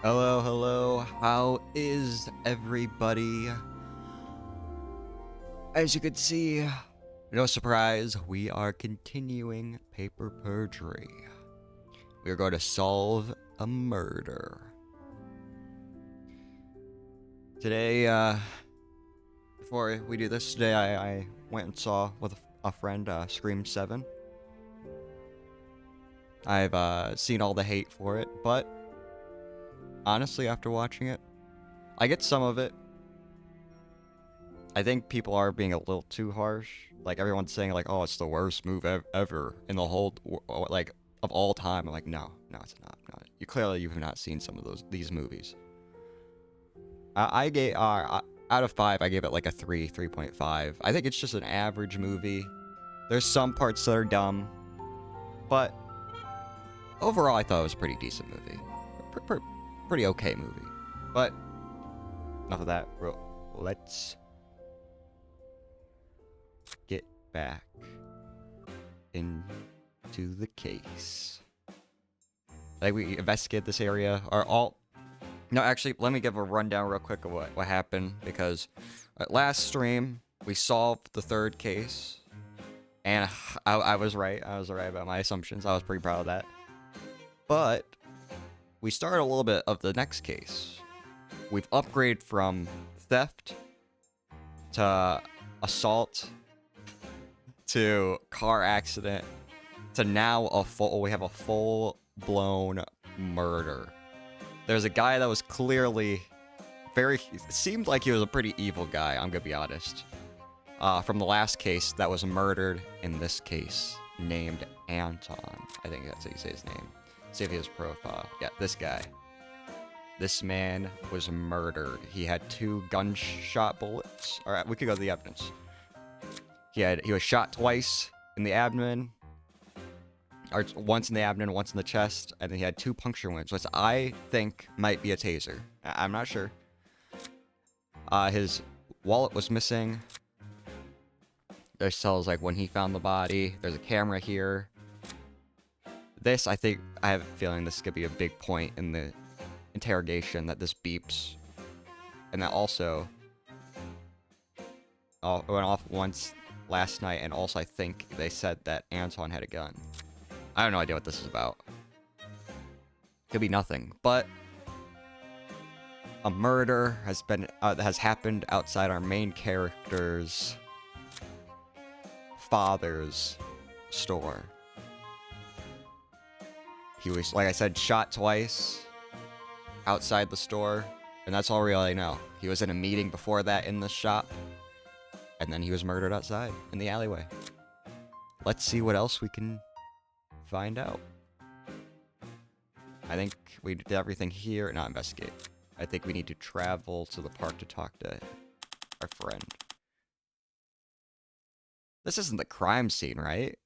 Hello, hello. How is everybody? As you can see, no surprise, we are continuing paper perjury. We are going to solve a murder. Today, before we do this today, I went and saw with a friend Scream 7. I've seen all the hate for it, but honestly, after watching it, I get some of it. I think people are being a little too harsh. Like, everyone's saying, like, oh, it's the worst move ever in the whole, like, of all time. I'm like, no, it's not. You clearly have not seen some of these movies. I gave, out of 5, I gave it like a 3.5. I think it's just an average movie. There's some parts that are dumb, but overall, I thought it was a pretty decent movie. Pretty okay movie. But enough of that. Let's get back into the case. Like, we investigated this area. No, actually, let me give a rundown real quick of what happened, because at last stream we solved the third case, and I was right. I was right about my assumptions. I was pretty proud of that. But we started a little bit of the next case. We've upgraded from theft to assault to car accident to now we have a full-blown murder. There's a guy that was clearly seemed like he was a pretty evil guy, I'm gonna be honest. From the last case that was murdered in this case, named Anton. I think that's how you say his name. See if he has profile. Yeah, this guy. This man was murdered. He had 2 gunshot bullets. Alright, we could go to the evidence. He was shot twice in the abdomen. Or once in the abdomen, once in the chest, and then he had 2 puncture wounds, which I think might be a taser. I'm not sure. His wallet was missing. There's tells like when he found the body. There's a camera here. This, I have a feeling this could be a big point in the interrogation, that this beeps. And that also went off once last night, and also I think they said that Anton had a gun. I have no idea what this is about. Could be nothing, but a murder has happened outside our main character's father's store. He was, like I said, shot twice outside the store, and that's all we really know. He was in a meeting before that in the shop, and then he was murdered outside in the alleyway. Let's see what else we can find out. I think we did everything here. Not investigate. I think we need to travel to the park to talk to our friend. This isn't the crime scene, right?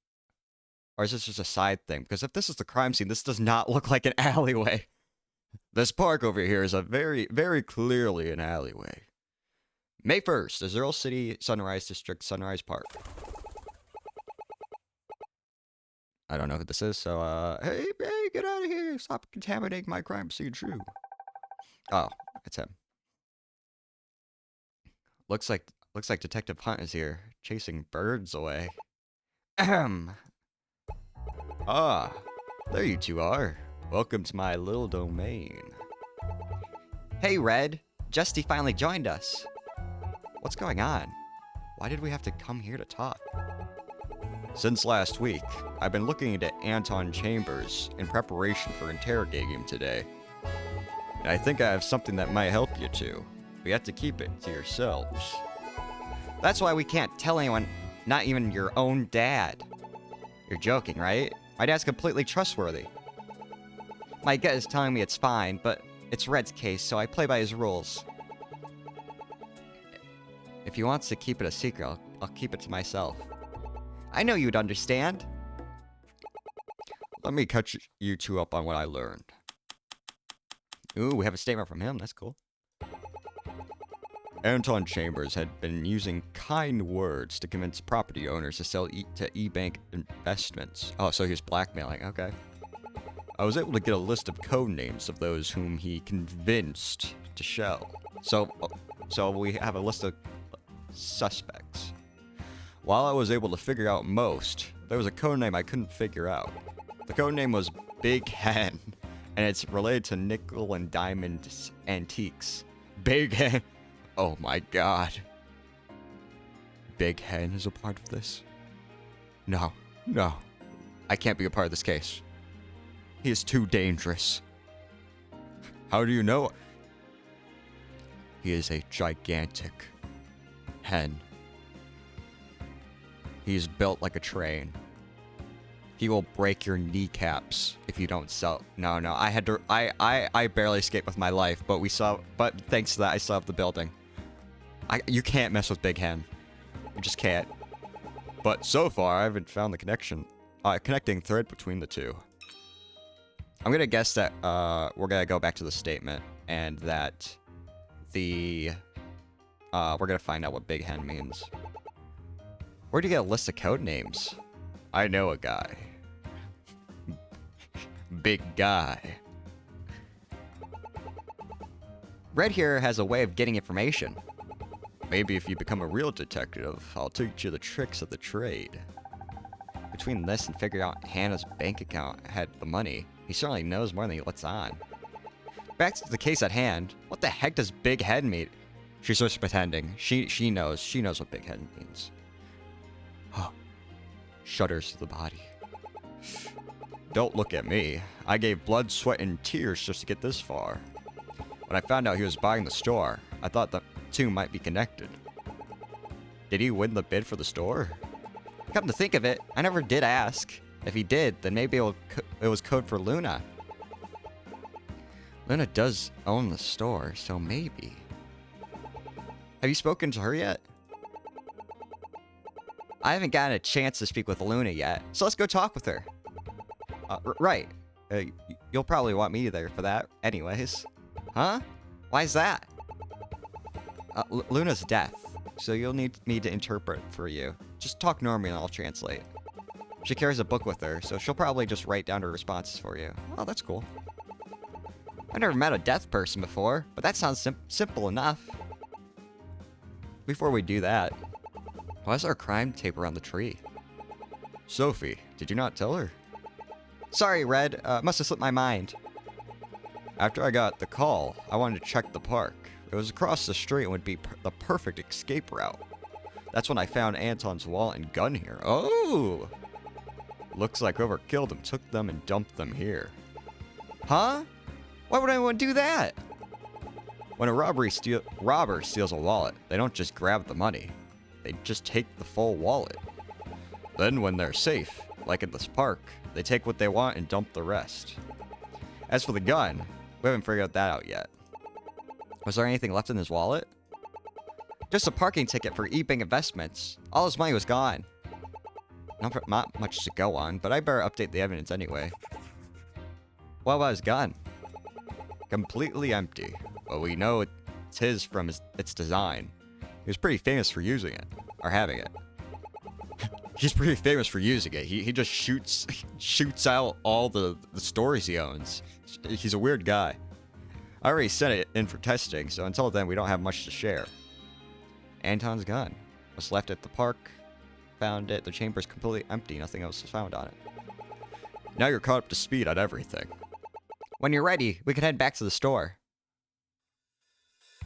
Or is this just a side thing? Because if this is the crime scene, this does not look like an alleyway. This park over here is a very, very clearly an alleyway. May 1st, Azuril City Sunrise District, Sunrise Park. I don't know who this is, so, hey, get out of here! Stop contaminating my crime scene, true. Oh, it's him. Looks like Detective Hunt is here, chasing birds away. Ahem. Ah, there you two are. Welcome to my little domain. Hey, Red. Justy finally joined us. What's going on? Why did we have to come here to talk? Since last week, I've been looking into Anton Chambers in preparation for interrogating him today. And I think I have something that might help you two. But you have to keep it to yourselves. That's why we can't tell anyone, not even your own dad. You're joking, right? My dad's completely trustworthy. My gut is telling me it's fine, but it's Red's case, so I play by his rules. If he wants to keep it a secret, I'll keep it to myself. I know you'd understand. Let me catch you two up on what I learned. Ooh, we have a statement from him. That's cool. Anton Chambers had been using kind words to convince property owners to sell to E-Bank investments. Oh, so he was blackmailing. Okay. I was able to get a list of code names of those whom he convinced to show. So we have a list of suspects. While I was able to figure out most, there was a code name I couldn't figure out. The code name was B.I.G, and it's related to nickel and diamond antiques. B.I.G. Oh my god. B.I.G is a part of this? No. I can't be a part of this case. He is too dangerous. How do you know? He is a gigantic hen. He is built like a train. He will break your kneecaps if you don't sell. No, I had to. I barely escaped with my life, but thanks to that, I still have the building. You can't mess with Big Hen. You just can't. But so far, I haven't found the connecting thread between the two. I'm gonna guess that we're gonna go back to the statement and that we're gonna find out what Big Hen means. Where'd you get a list of code names? I know a guy. Big guy. Red here has a way of getting information. Maybe if you become a real detective, I'll teach you the tricks of the trade. Between this and figuring out Hannah's bank account had the money, he certainly knows more than he lets on. Back to the case at hand, what the heck does Big Head mean? She's just pretending. She knows what Big Head means. Shudders to the body. Don't look at me. I gave blood, sweat, and tears just to get this far. When I found out he was buying the store, I thought the two might be connected. Did he win the bid for the store? Come to think of it, I never did ask. If he did, then maybe it was code for Luna. Luna does own the store, so maybe. Have you spoken to her yet? I haven't gotten a chance to speak with Luna yet, so let's go talk with her. Right. You'll probably want me there for that anyways. Huh? Why's that? Luna's deaf, so you'll need me to interpret for you. Just talk normally and I'll translate. She carries a book with her, so she'll probably just write down her responses for you. Oh, that's cool. I've never met a deaf person before, but that sounds simple enough. Before we do that, why is our crime tape around the tree? Sophie, did you not tell her? Sorry, Red. Must have slipped my mind. After I got the call, I wanted to check the park. It was across the street and would be the perfect escape route. That's when I found Anton's wallet and gun here. Oh! Looks like whoever killed him took them and dumped them here. Huh? Why would anyone do that? When a robber steals a wallet, they don't just grab the money. They just take the full wallet. Then when they're safe, like in this park, they take what they want and dump the rest. As for the gun, we haven't figured that out yet. Was there anything left in his wallet? Just a parking ticket for E-Bank Investments. All his money was gone. Not much to go on, but I better update the evidence anyway. What about his gun? Completely empty, but we know it's his from its design. He was pretty famous for using it, or having it. He's pretty famous for using it. He just shoots out all the stores he owns. He's a weird guy. I already sent it in for testing, so until then we don't have much to share. Anton's gun was left at the park. Found it. The chamber's completely empty. Nothing else was found on it. Now you're caught up to speed on everything. When you're ready, we can head back to the store.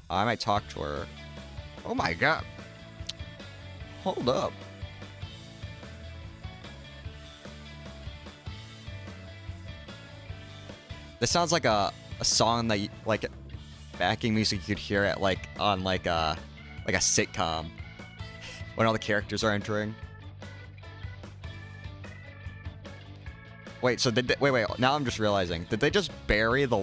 I might talk to her. Oh my god. Hold up. This sounds like a song that like backing music you could hear at on a sitcom when all the characters are entering. Wait, so wait, now I'm just realizing, did they just bury the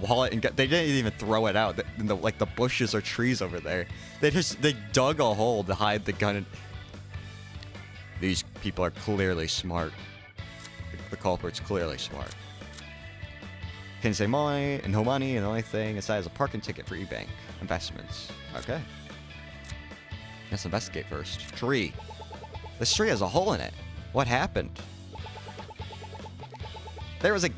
wallet and they didn't even throw it out in the bushes or trees over there. They dug a hole to hide the gun. These people are clearly smart. The culprit's clearly smart. Can say money and no money, and the only thing inside is a parking ticket for E-Bank Investments. Okay. Let's investigate first. Tree. This tree has a hole in it. What happened? There was a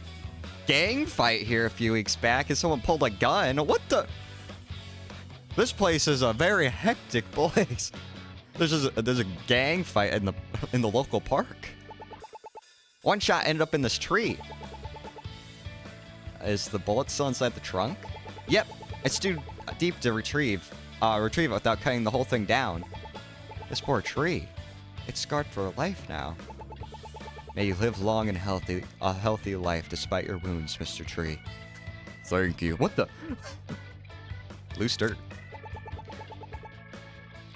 gang fight here a few weeks back and someone pulled a gun. What the? This place is a very hectic place. There's a gang fight in the local park. One shot ended up in this tree. Is the bullet still inside the trunk? Yep, it's too deep to retrieve it without cutting the whole thing down. This poor tree. It's scarred for life now. May you live long and a healthy life despite your wounds, Mr. Tree. Thank you. What the? Loose dirt.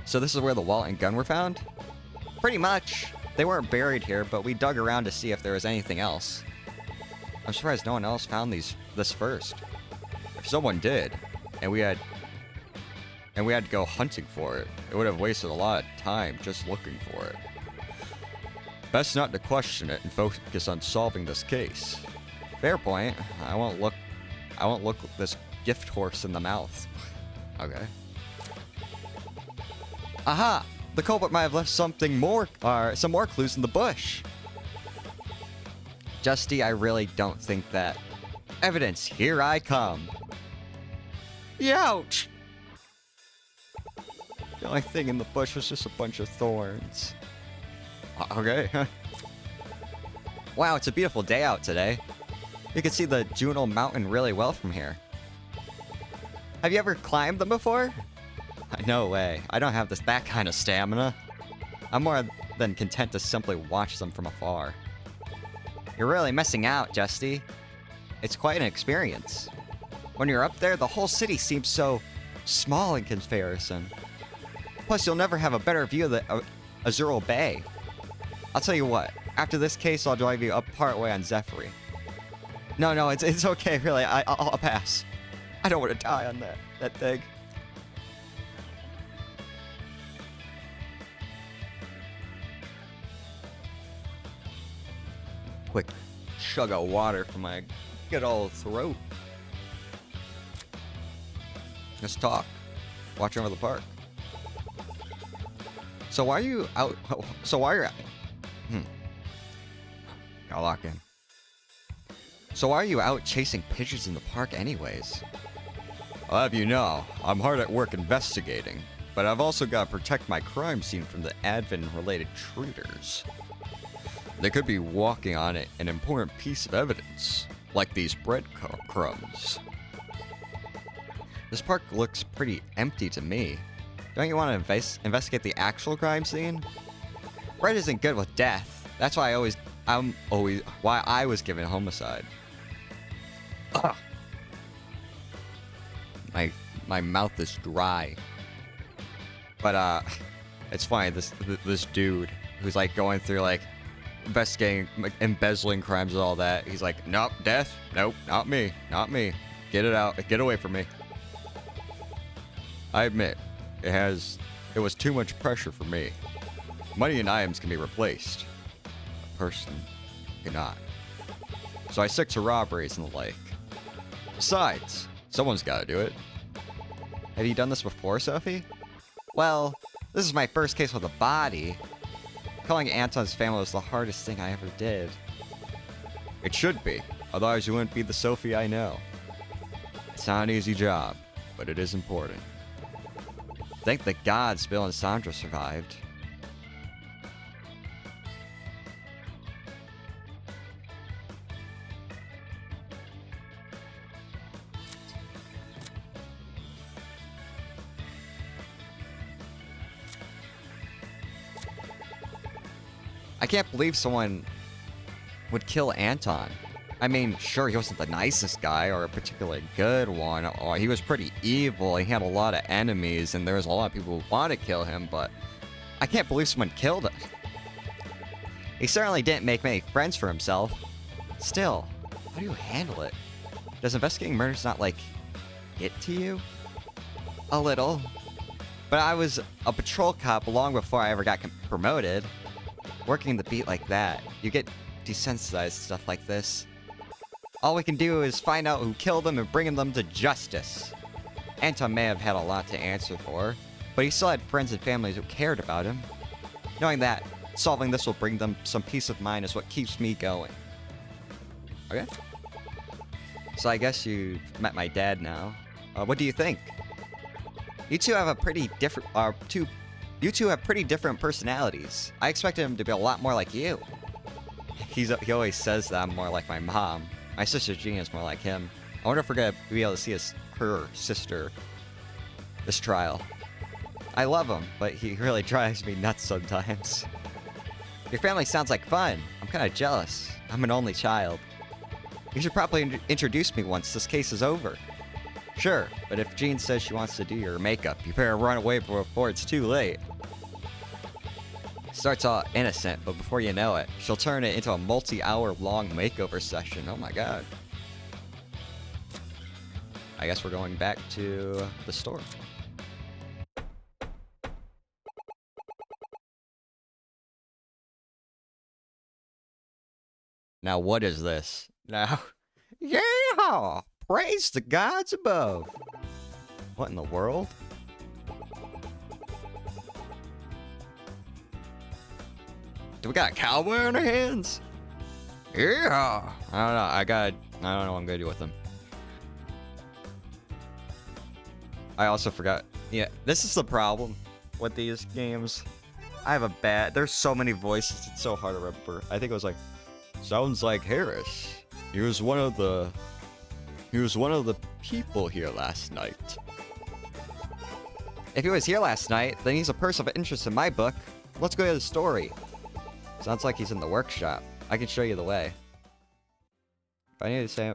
So this is where the wallet and gun were found? Pretty much. They weren't buried here, but we dug around to see if there was anything else. I'm surprised no one else found this first. If someone did, and we had to go hunting for it, it would have wasted a lot of time just looking for it. Best not to question it and focus on solving this case. Fair point. I won't look this gift horse in the mouth. Okay. Aha! The culprit might have left some more clues in the bush. Justy, I really don't think that. Evidence, here I come. Youch! The only thing in the bush was just a bunch of thorns. Okay. Wow, it's a beautiful day out today. You can see the Juno Mountain really well from here. Have you ever climbed them before? No way. I don't have that kind of stamina. I'm more than content to simply watch them from afar. You're really missing out, Justy. It's quite an experience. When you're up there, the whole city seems so small in comparison. Plus, you'll never have a better view of the Azuro Bay. I'll tell you what. After this case, I'll drive you up part way on Zephyr. No, it's okay, really. I'll pass. I don't want to die on that thing. Quick chug of water from my good old throat. Let's talk. Watch over the park. So why are you out? Gotta lock in. So why are you out chasing pigeons in the park anyways? I'll have you know, I'm hard at work investigating, but I've also got to protect my crime scene from the advent-related intruders. They could be walking on an important piece of evidence, like these breadcrumbs. This park looks pretty empty to me. Don't you want to investigate the actual crime scene? Red isn't good with death. That's why why I was given homicide. Ugh. My mouth is dry. But it's funny. This dude who's like going through like investigating, like, embezzling crimes and all that. He's like, nope, death, nope, not me, get it out, get away from me. I admit, it was too much pressure for me. Money and items can be replaced. A person cannot. So I stick to robberies and the like. Besides, someone's gotta do it. Have you done this before, Sophie? Well, this is my first case with a body. Calling Anton's family was the hardest thing I ever did. It should be, otherwise you wouldn't be the Sophie I know. It's not an easy job, but it is important. Thank the gods Bill and Sandra survived. I can't believe someone would kill Anton. I mean, sure, he wasn't the nicest guy or a particularly good one, or he was pretty evil, he had a lot of enemies, and there was a lot of people who wanted to kill him, but I can't believe someone killed him. He certainly didn't make many friends for himself. Still, how do you handle it? Does investigating murders not, like, get to you? A little. But I was a patrol cop long before I ever got promoted. Working the beat like that, you get desensitized to stuff like this. All we can do is find out who killed them and bring them to justice. Anton may have had a lot to answer for, but he still had friends and families who cared about him. Knowing that solving this will bring them some peace of mind is what keeps me going. Okay? So I guess you've met my dad now. What do you think? You two have a pretty different, you two have pretty different personalities. I expected him to be a lot more like you. He always says that I'm more like my mom. My sister Jean is more like him. I wonder if we're gonna be able to see her sister this trial. I love him, but he really drives me nuts sometimes. Your family sounds like fun. I'm kind of jealous. I'm an only child. You should probably introduce me once this case is over. Sure, but if Jean says she wants to do your makeup, you better run away before it's too late. Starts all innocent, but before you know it, she'll turn it into a multi-hour-long makeover session. Oh my god. I guess we're going back to the store. Now what is this? Now, yeah! Praise the gods above! What in the world? Do we got a cowboy on our hands? Yeah! I don't know, I don't know what I'm gonna do with them. I also forgot. Yeah, this is the problem with these games. I have a bad... There's so many voices, it's so hard to remember. I think it was like... Sounds like Harris. He was one of the people here last night. If he was here last night, then he's a person of interest in my book. Let's go to the story. Sounds like he's in the workshop. I can show you the way. If I need to say...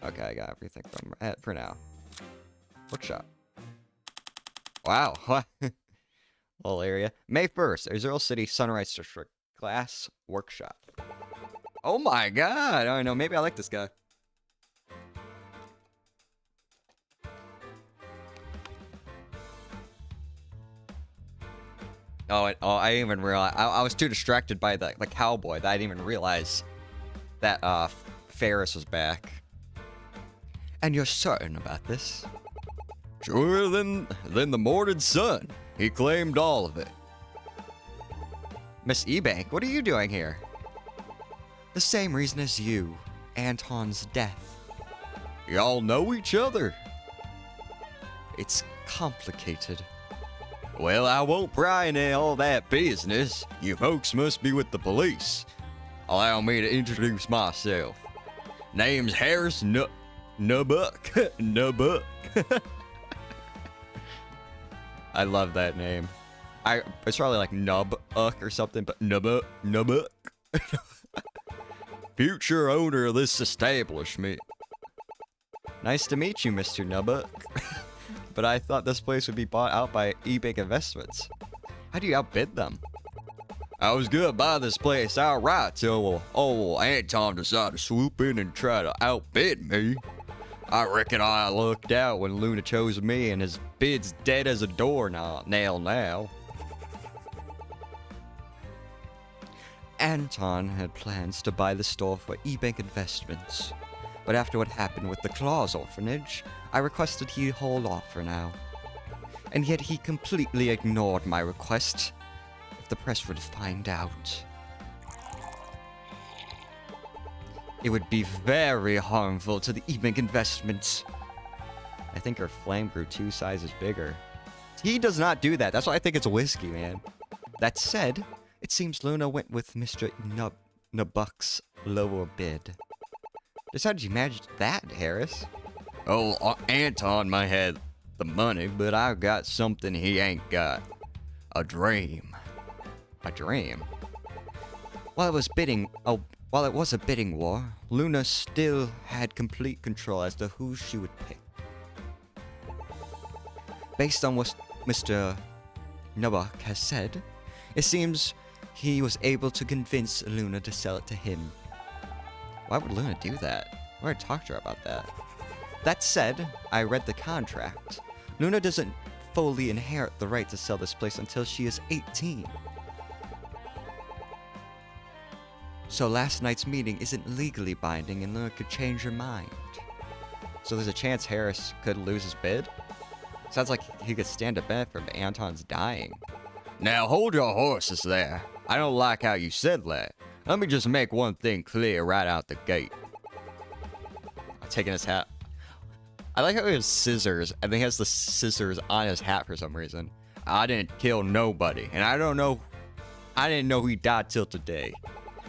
Okay, I got everything from for now. Workshop. Wow. Little area. May 1st, Azure City Sunrise District. Glass Workshop. Oh my god! I don't know, maybe I like this guy. I didn't even realize. I was too distracted by the cowboy that I didn't even realize that Ferris was back. And you're certain about this? Truer than the morning sun. He claimed all of it. Miss E.B.G, what are you doing here? The same reason as you. Anton's death. Y'all know each other? It's complicated. Well, I won't pry into all that business. You folks must be with the police. Allow me to introduce myself. Name's Harris Nubuck. Nubuck. I love that name. It's probably like Nubuck or something, but Nubuck. Future owner of this establishment. Nice to meet you, Mr. Nubuck. But I thought this place would be bought out by E.B.G Investments. How do you outbid them? I was gonna buy this place outright till old Anton decided to swoop in and try to outbid me. I reckon I lucked out when Luna chose me, and his bid's dead as a doornail now. Anton had plans to buy the store for E.B.G Investments. But after what happened with the Claus orphanage, I requested he hold off for now. And yet he completely ignored my request. If the press would find out, it would be very harmful to the E.B.G Investments. I think her flame grew 2 sizes bigger. He does not do that. That's why I think it's a whiskey, man. That said, it seems Luna went with Mr. Nubuck's lower bid. Just how did you manage that, Harris? Oh, Anton might have the money, but I've got something he ain't got. A dream. A dream? While it was a bidding war, Luna still had complete control as to who she would pick. Based on what Mr. Nubuck has said, it seems he was able to convince Luna to sell it to him. Why would Luna do that? I already talked to her about that. That said, I read the contract. Luna doesn't fully inherit the right to sell this place until she is 18. So last night's meeting isn't legally binding and Luna could change her mind. So there's a chance Harris could lose his bid? Sounds like he could stand to benefit from Anton's dying. Now hold your horses there. I don't like how you said that. Let me just make one thing clear right out the gate. taking his hat. I like how he has scissors, and he has the scissors on his hat for some reason. I didn't kill nobody, and I didn't know he died till today.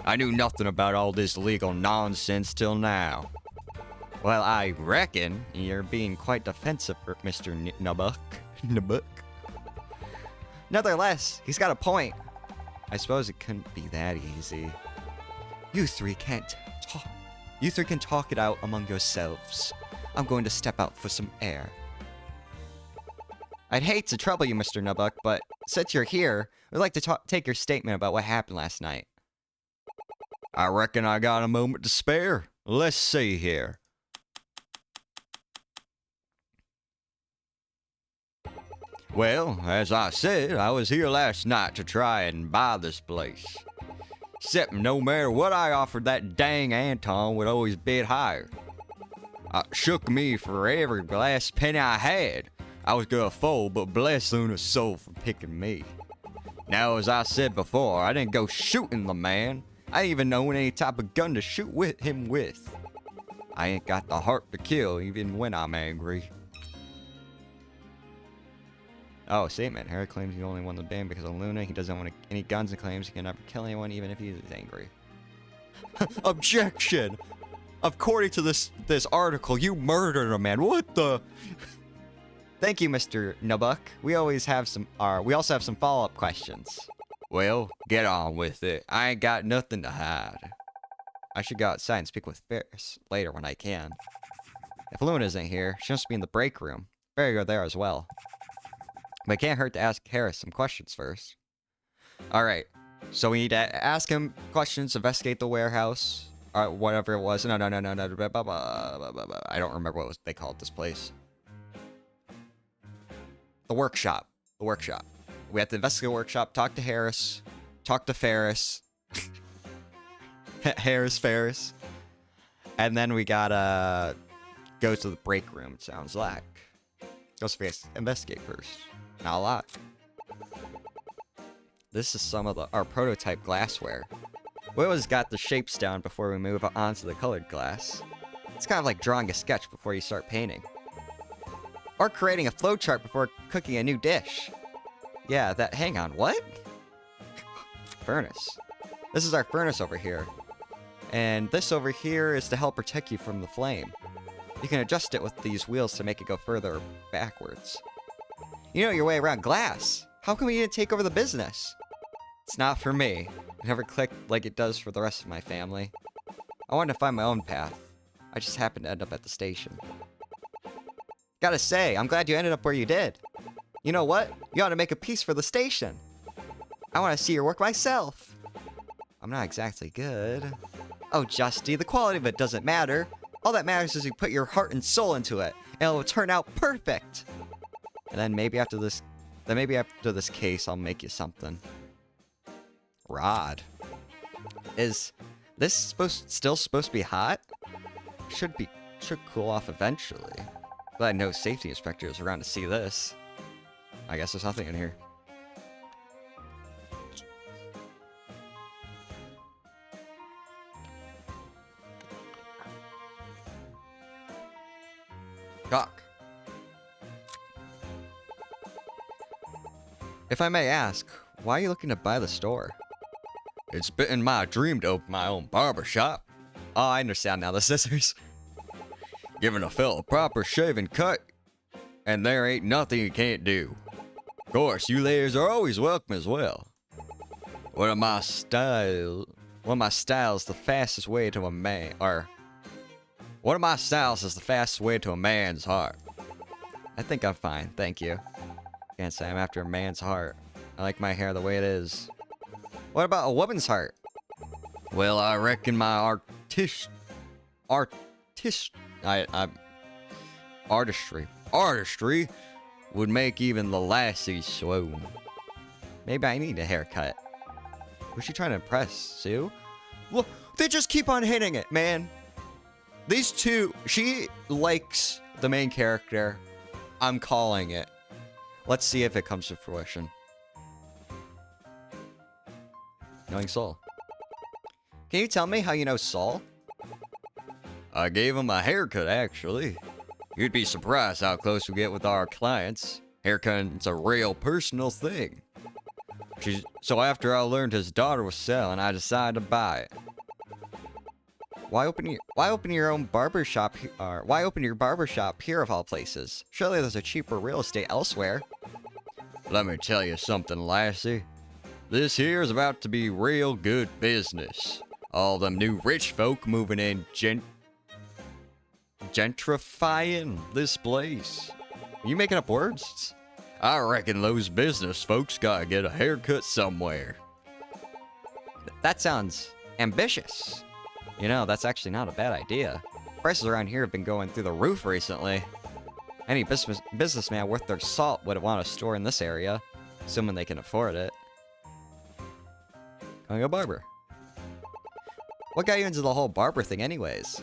I knew nothing about all this legal nonsense till now. Well, I reckon you're being quite defensive, Mr. Nubbuck. Nubbuck. Nevertheless, he's got a point. I suppose it couldn't be that easy. You three can talk it out among yourselves. I'm going to step out for some air. I'd hate to trouble you, Mr. Nubbuck, but since you're here, I'd like to take your statement about what happened last night. I reckon I got a moment to spare. Let's see here. Well, as I said, I was here last night to try and buy this place. Except no matter what I offered, that dang Anton would always bid higher. Shook me for every last penny I had. I was gonna fold, but bless Luna's soul for picking me. Now, as I said before, I didn't go shooting the man. I didn't even know any type of gun to shoot him with. I ain't got the heart to kill even when I'm angry. Oh, statement. Harry claims he only won the game because of Luna. He doesn't want any guns and claims he can never kill anyone even if he is angry. Objection! According to this article, you murdered a man. What the? Thank you, Mr. Nubbuck. We also have some follow-up questions. Well, get on with it. I ain't got nothing to hide. I should go outside and speak with Ferris later when I can. If Luna isn't here, she must be in the break room. Better go there as well. But it can't hurt to ask Harris some questions first. Alright, so we need to ask him questions, investigate the warehouse, or whatever it was. No. I don't remember what they called this place. The workshop. The workshop. We have to investigate the workshop, talk to Harris, talk to Ferris. Ferris. And then we gotta go to the break room, it sounds like. Let's investigate first. Not a lot. This is some of our prototype glassware. We always got the shapes down before we move on to the colored glass. It's kind of like drawing a sketch before you start painting. Or creating a flowchart before cooking a new dish. Yeah, hang on, what? Furnace. This is our furnace over here. And this over here is to help protect you from the flame. You can adjust it with these wheels to make it go further or backwards. You know your way around glass. How come you didn't take over the business? It's not for me. It never clicked like it does for the rest of my family. I wanted to find my own path. I just happened to end up at the station. Gotta say, I'm glad you ended up where you did. You know what? You ought to make a piece for the station. I want to see your work myself. I'm not exactly good. Oh, Justy, the quality of it doesn't matter. All that matters is you put your heart and soul into it, and it will turn out perfect. And then maybe after this case, I'll make you something. Rod. Is this still supposed to be hot? Should cool off eventually. Glad no safety inspector is around to see this. I guess there's nothing in here. Cock. If I may ask, why are you looking to buy the store? It's been my dream to open my own barber shop. Oh, I understand now, the scissors. Giving a fella a proper shaving cut, and there ain't nothing you can't do. Of course, you ladies are always welcome as well. One of my styles the fastest way to a man, or one of my styles is the fastest way to a man's heart. I think I'm fine, thank you. Can't say I'm after a man's heart. I like my hair the way it is. What about a woman's heart? Well, I reckon my artistry would make even the lassies swoon. Maybe I need a haircut. Who's she trying to impress, Sue? Well, they just keep on hitting it, man. These two, she likes the main character. I'm calling it. Let's see if it comes to fruition. Knowing Soul. Can you tell me how you know Saul? I gave him a haircut, actually. You'd be surprised how close we get with our clients. Haircut's a real personal thing. So after I learned his daughter was selling, I decided to buy it. Why open your own barber shop? Why open your barber shop here of all places? Surely there's a cheaper real estate elsewhere. Let me tell you something, lassie. This here is about to be real good business. All them new rich folk moving in gentrifying this place. Are you making up words? I reckon those business folks gotta get a haircut somewhere. That sounds ambitious. You know, that's actually not a bad idea. Prices around here have been going through the roof recently. Any businessman worth their salt would want a store in this area, assuming they can afford it. Going a barber. What got you into the whole barber thing anyways?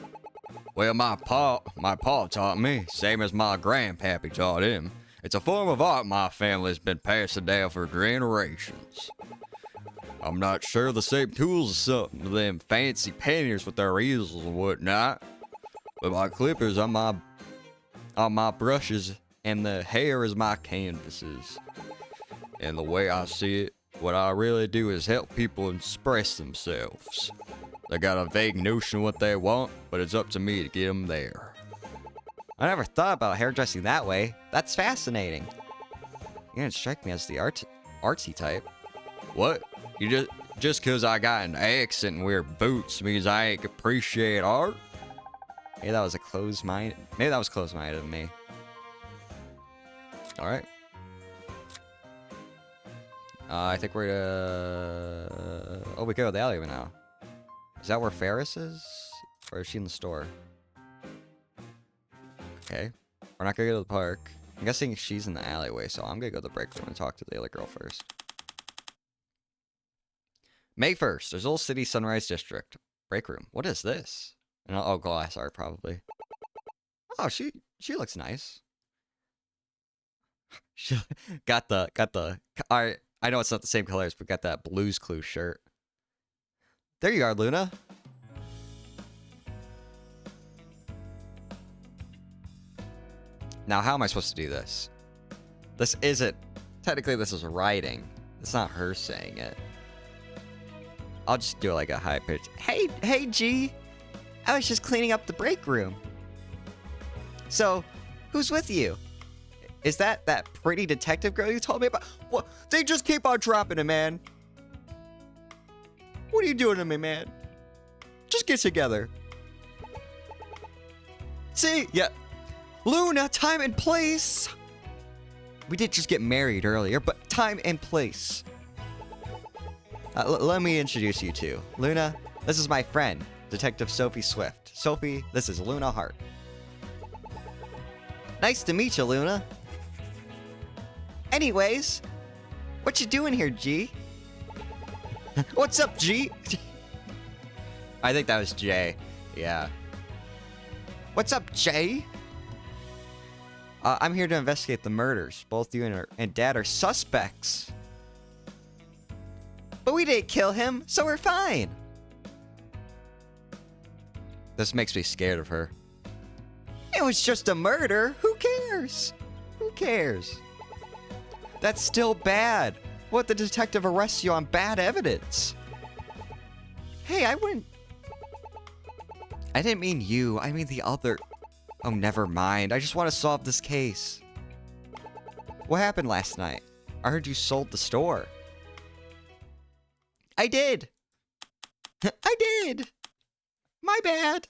Well, my pa taught me, same as my grandpappy taught him. It's a form of art my family's been passing down for generations. I'm not sure the same tools as some of them fancy painters with their easels and whatnot, but my clippers are my brushes, and the hair is my canvases. And the way I see it, what I really do is help people express themselves. They got a vague notion of what they want, but it's up to me to get them there. I never thought about hairdressing that way. That's fascinating. You didn't strike me as the artsy type. What? You just cause I got an accent and wear boots means I ain't appreciate art? Maybe that was closed-minded of me. Alright. I think we're oh, we go to the alleyway now. Is that where Ferris is? Or is she in the store? Okay. We're not gonna go to the park. I'm guessing she's in the alleyway, so I'm gonna go to the break room and talk to the other girl first. May 1st, there's Old City Sunrise District. Break room. What is this? Oh, glass art, probably. Oh, she looks nice. She got the, alright, I know it's not the same colors, but got that Blue's Clues shirt. There you are, Luna. Now, how am I supposed to do this? This isn't, technically this is writing. It's not her saying it. I'll just do like a high pitch. Hey, G. I was just cleaning up the break room. So, who's with you? Is that pretty detective girl you told me about? What? They just keep on dropping it, man. What are you doing to me, man? Just get together. See? Yeah. Luna, time and place. We did just get married earlier, but time and place. Let me introduce you two. Luna, this is my friend, Detective Sophie Swift. Sophie, this is Luna Hart. Nice to meet you, Luna. Anyways, what you doing here, G? What's up, G? I think that was Jay. Yeah. What's up, Jay? I'm here to investigate the murders. Both you and Dad are suspects. But we didn't kill him, so we're fine. This makes me scared of her. It was just a murder. Who cares? Who cares? That's still bad. What if the detective arrests you on bad evidence? Hey, I didn't mean you. I mean the other. Oh, never mind. I just want to solve this case. What happened last night? I heard you sold the store. I did. I did. My bad.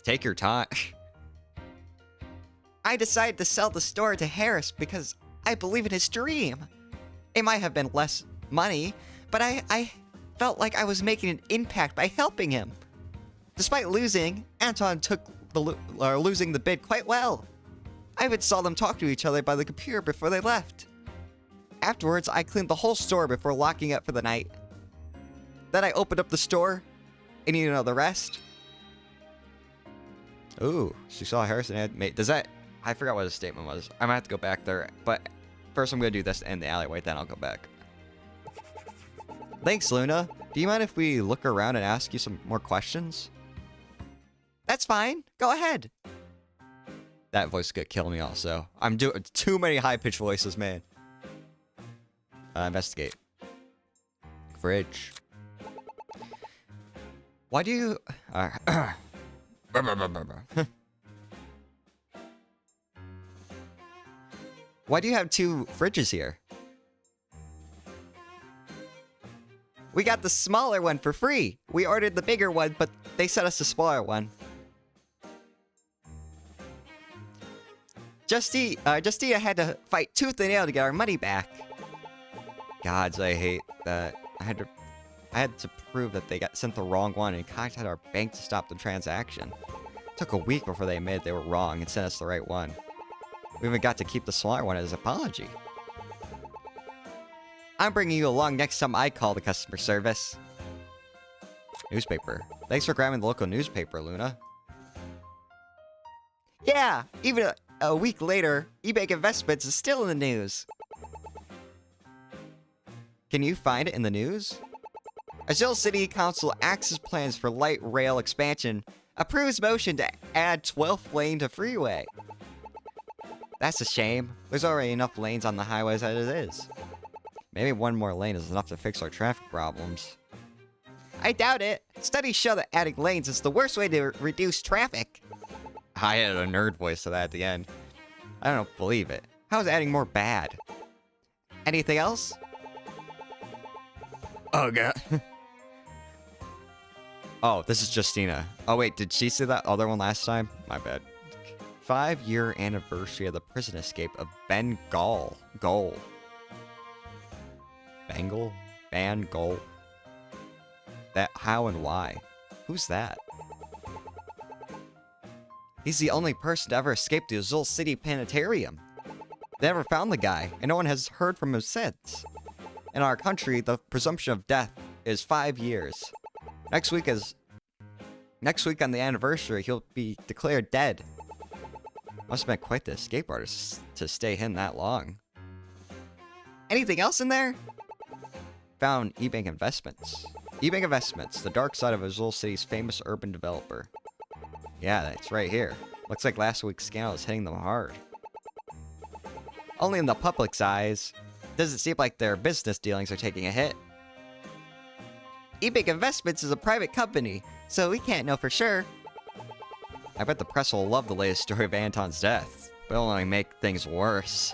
Take your time. I decided to sell the store to Harris because I believe in his dream. It might have been less money, but I felt like I was making an impact by helping him. Despite losing, Anton took losing the bid quite well. I even saw them talk to each other by the computer before they left. Afterwards, I cleaned the whole store before locking up for the night. Then I opened up the store, and you know the rest. Ooh, she saw Harrison had made. Does that? I forgot what his statement was. I might have to go back there, but first I'm gonna do this in the alleyway, then I'll go back. Thanks, Luna. Do you mind if we look around and ask you some more questions? That's fine. Go ahead. That voice could kill me also. I'm doing too many high-pitched voices, man. Investigate. Fridge. Why do you... Why do you have 2 fridges here? We got the smaller one for free. We ordered the bigger one, but they sent us the smaller one. Justina had to fight tooth and nail to get our money back. Gods, I hate that. I had to prove that they got sent the wrong one and contacted our bank to stop the transaction. It took a week before they admitted they were wrong and sent us the right one. We even got to keep the smaller one as an apology. I'm bringing you along next time I call the customer service. Newspaper. Thanks for grabbing the local newspaper, Luna. Yeah, even a week later, B.I.G Investments is still in the news. Can you find it in the news? Azul City Council axes plans for light rail expansion, approves motion to add 12th lane to freeway. That's a shame. There's already enough lanes on the highways as it is. Maybe one more lane is enough to fix our traffic problems. I doubt it. Studies show that adding lanes is the worst way to reduce traffic. I added a nerd voice to that at the end. I don't believe it. How is adding more bad? Anything else? Oh, God. Oh, this is Justina. Oh, wait, did she see that other one last time? My bad. 5-year anniversary of the prison escape of Ben Gall. Bengal? That, how and why? Who's that? He's the only person to ever escape the Azul City Planetarium. They never found the guy, and no one has heard from him since. In our country, the presumption of death is 5 years. Next week on the anniversary, he'll be declared dead. Must have been quite the escape artist to stay hidden that long. Anything else in there? Found B.I.G Investments. B.I.G Investments, the dark side of Azul City's famous urban developer. Yeah, that's right here. Looks like last week's scandal is hitting them hard. Only in the public's eyes. Doesn't seem like their business dealings are taking a hit. B.I.G Investments is a private company, so we can't know for sure. I bet the press will love the latest story of Anton's death, but it'll only make things worse.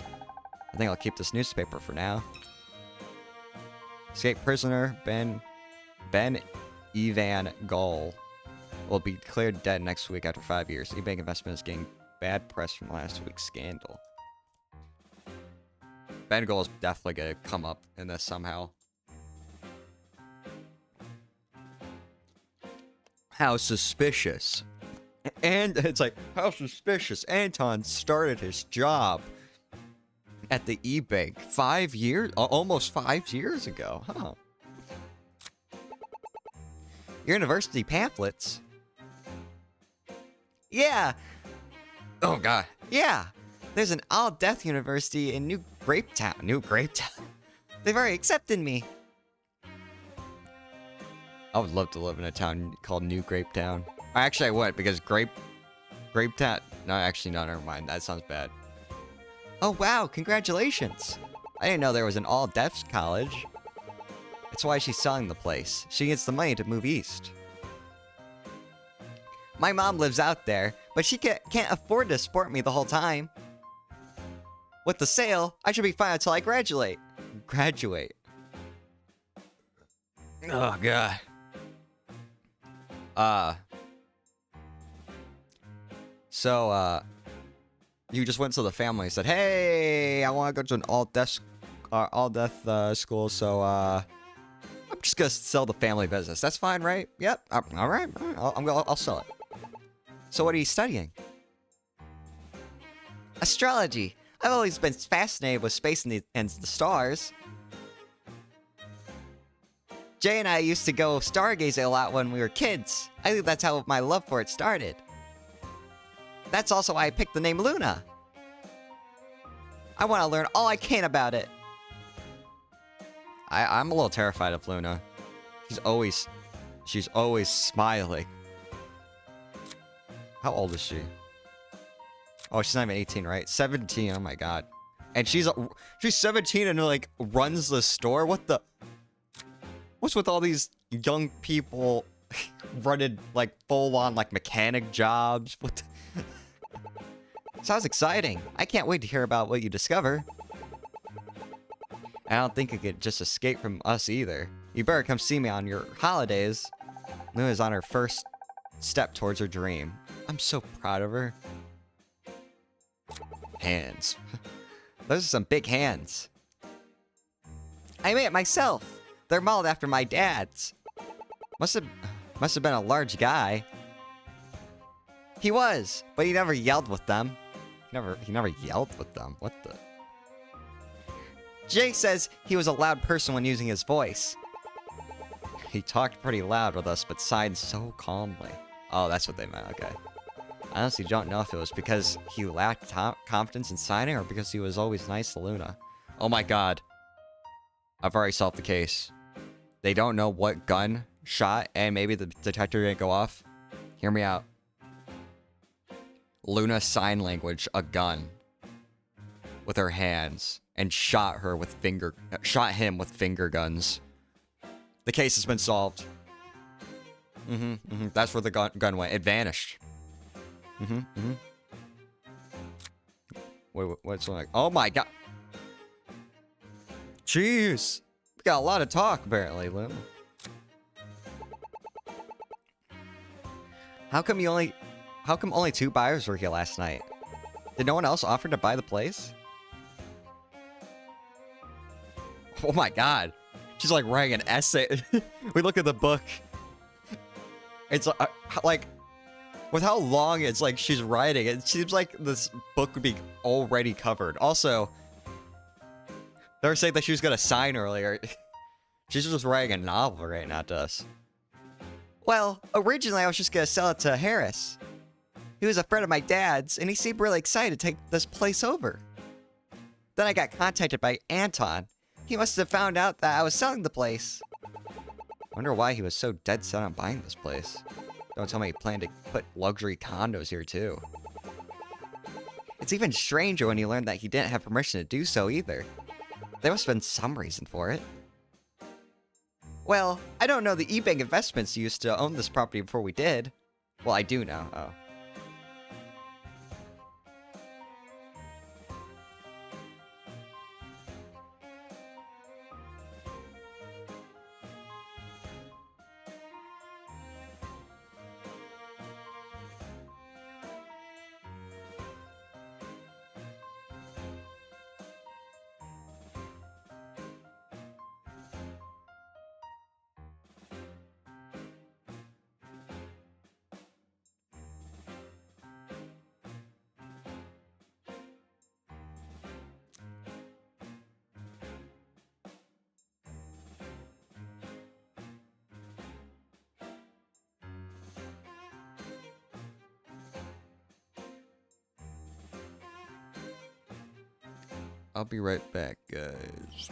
I think I'll keep this newspaper for now. Escaped prisoner Ben Ivan Gall will be declared dead next week after 5 years. B.I.G Investment is getting bad press from last week's scandal. Ben Gall is definitely gonna come up in this somehow. How suspicious. And it's like, how suspicious. Anton started his job at the B.I.G 5 years, almost 5 years ago, huh? Your university pamphlets? Yeah. Oh, God. Yeah. There's an all-death university in New Grapetown. They've already accepted me. I would love to live in a town called New Grapetown. Actually, I would, because Grapetown... No, actually, no, never mind. That sounds bad. Oh, wow. Congratulations. I didn't know there was an all-deaths college. That's why she's selling the place. She gets the money to move east. My mom lives out there, but she can't afford to support me the whole time. With the sale, I should be fine until I graduate. Graduate. Oh, God. So, you just went to the family and said, hey, I want to go to an all-death school, so, I'm just gonna sell the family business. That's fine, right? Yep. All right. I'll sell it. So what are you studying? Astrology. I've always been fascinated with space and the stars. Jay and I used to go stargazing a lot when we were kids. I think that's how my love for it started. That's also why I picked the name Luna. I want to learn all I can about it. I'm a little terrified of Luna. She's always smiling. How old is she? Oh, she's not even 18, right? 17, oh my god. And she's 17 and like runs the store? What's with all these young people running like full-on like mechanic jobs? Sounds exciting. I can't wait to hear about what you discover. I don't think you could just escape from us either. You better come see me on your holidays. Luna's on her first step towards her dream. I'm so proud of her. Hands. Those are some big hands. I made it myself. They're modeled after my dad's. Must have been a large guy. He was, but he never yelled with them. He never yelled with them. What the? Jay says he was a loud person when using his voice. He talked pretty loud with us, but sighed so calmly. Oh, that's what they meant. Okay. I honestly don't know if it was because he lacked confidence in signing or because he was always nice to Luna. Oh my god. I've already solved the case. They don't know what gun shot, and maybe the detector didn't go off. Hear me out. Luna sign language a gun with her hands and shot him with finger guns. The case has been solved. That's where the gun went. It vanished. Wait, what's like? Oh my god. Jeez. We got a lot of talk, apparently, Luna. How come only 2 buyers were here last night? Did no one else offer to buy the place? Oh my god. She's like writing an essay. We look at the book. It's like, with how long it's like she's writing, it seems like this book would be already covered. Also, they were saying that she was gonna sign earlier. She's just writing a novel right now to us. Well, originally I was just gonna sell it to Harris. He was a friend of my dad's, and he seemed really excited to take this place over. Then I got contacted by Anton. He must have found out that I was selling the place. Wonder why he was so dead set on buying this place. Don't tell me he planned to put luxury condos here too. It's even stranger when you learn that he didn't have permission to do so either. There must have been some reason for it. Well, I don't know the E.B.I.G Investments used to own this property before we did. Well, I do now. Oh. I'll be right back, guys.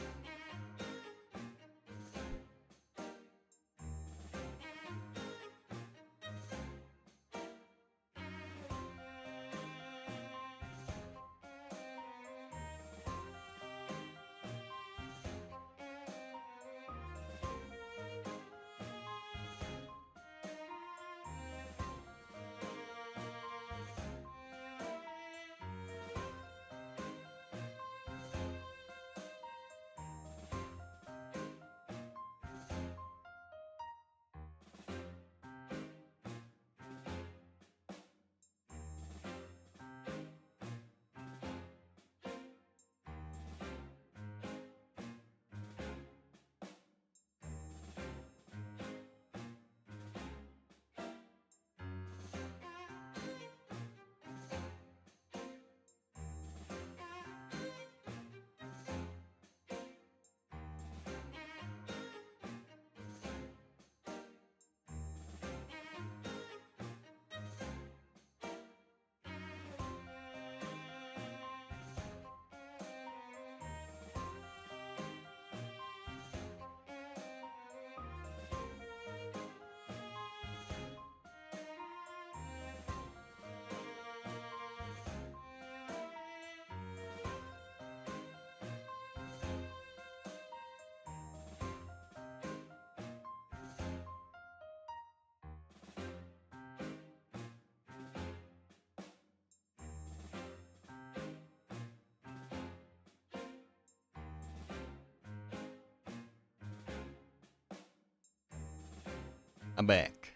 I'm back.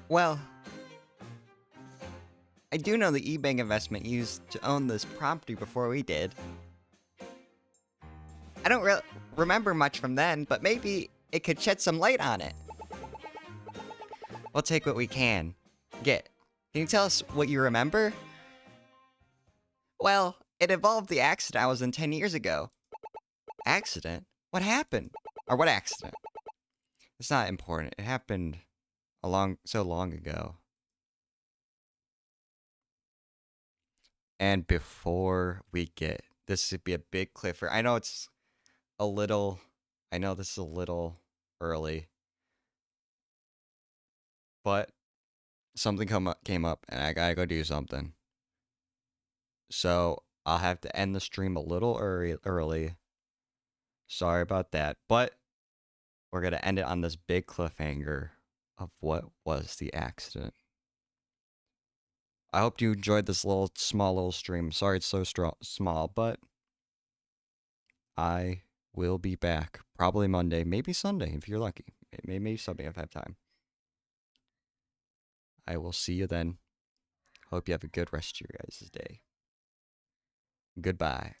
Well, I do know the E.B.I.G investment used to own this property before we did. I don't remember much from then, but maybe it could shed some light on it. We'll take what we can get. Can you tell us what you remember? Well, it involved the accident I was in 10 years ago. Accident? What happened? Or what accident? It's not important. It happened so long ago. And before we get, this would be a big cliffhanger. I know this is a little early, but something came up and I gotta go do something. So I'll have to end the stream a little early. Sorry about that, but we're gonna end it on this big cliffhanger of what was the accident. I hope you enjoyed this small little stream. Sorry it's so small, but I will be back probably Monday, maybe Sunday if you're lucky. Maybe Sunday if I have time. I will see you then. Hope you have a good rest of your guys' day. Goodbye.